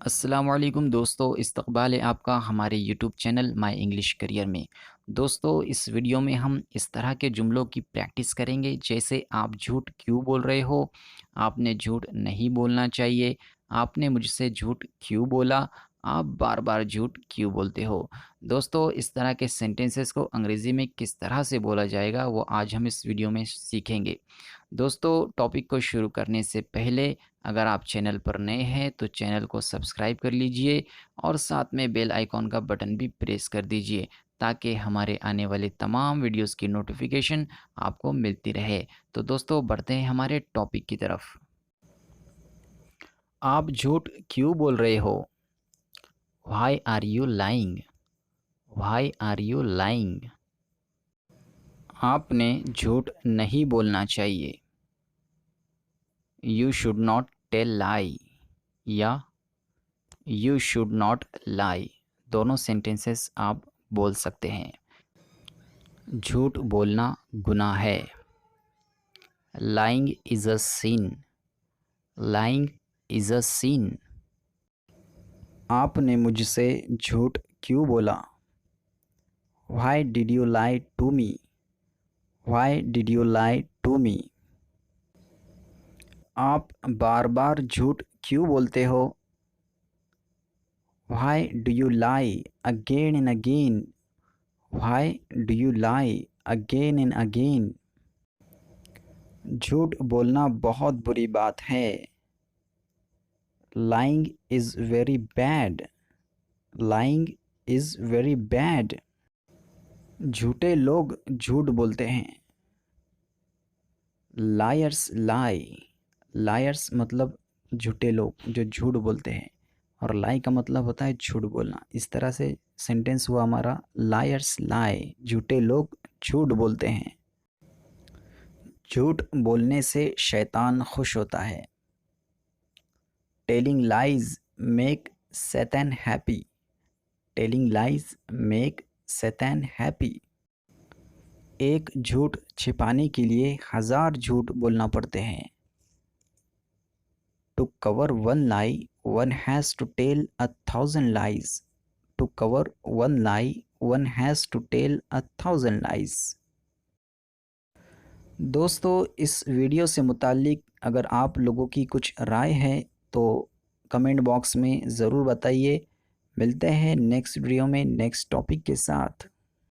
अस्सलामुअलैकुम दोस्तों, इस्तक़बाल है आपका हमारे YouTube channel my English career में। दोस्तों, इस वीडियो में हम इस तरह के जुमलों की प्रैक्टिस करेंगे जैसे आप झूठ क्यों बोल रहे हो, आपने झूठ नहीं बोलना चाहिए, आपने मुझसे झूठ क्यों बोला, आप बार-बार झूठ क्यों बोलते हो। दोस्तों, इस तरह के सेंटेंसेस को अंग्रेज़ी में किस तरह से बोला जाएगा वो आज हम इस वीडियो में सीखेंगे। दोस्तों, टॉपिक को शुरू करने से पहले अगर आप चैनल पर नए हैं तो चैनल को सब्सक्राइब कर लीजिए और साथ में बेल आइकॉन का बटन भी प्रेस कर दीजिए ताकि हमारे आने वाले तमाम वीडियोस की नोटिफिकेशन आपको मिलती रहे। तो दोस्तों, बढ़ते हैं हमारे टॉपिक की तरफ। आप झूठ क्यों बोल रहे हो? Why are you lying? Why are you lying? आपने झूठ नहीं बोलना चाहिए। You should not tell lie या यू शुड नॉट लाई, दोनों सेंटेंसेस आप बोल सकते हैं। झूठ बोलना गुनाह है। Lying is a sin. Lying is a sin. आपने मुझसे झूठ क्यों बोला? Why did you lie to me? Why did you lie to me? आप बार बार झूठ क्यों बोलते हो? Why do you lie again and again? Why do you lie again and again? झूठ बोलना बहुत बुरी बात है। Lying is very bad. Lying is very bad. झूठे लोग झूठ बोलते हैं। Liars lie. Liars मतलब झूठे लोग जो झूठ बोलते हैं, और lie का मतलब होता है झूठ बोलना। इस तरह से सेंटेंस हुआ हमारा Liars lie. झूठे लोग झूठ बोलते हैं। झूठ बोलने से शैतान खुश होता है। Telling lies make Satan happy. Telling lies make Satan happy. एक झूठ छिपाने के लिए 1000 झूठ बोलना पड़ते हैं। To cover one lie, one has to tell 1000 lies. To cover one lie, one has to tell 1000 lies. दोस्तों, इस वीडियो से मुताल्लिक अगर आप लोगों की कुछ राय है तो कमेंट बॉक्स में ज़रूर बताइए। मिलते हैं नेक्स्ट वीडियो में नेक्स्ट टॉपिक के साथ।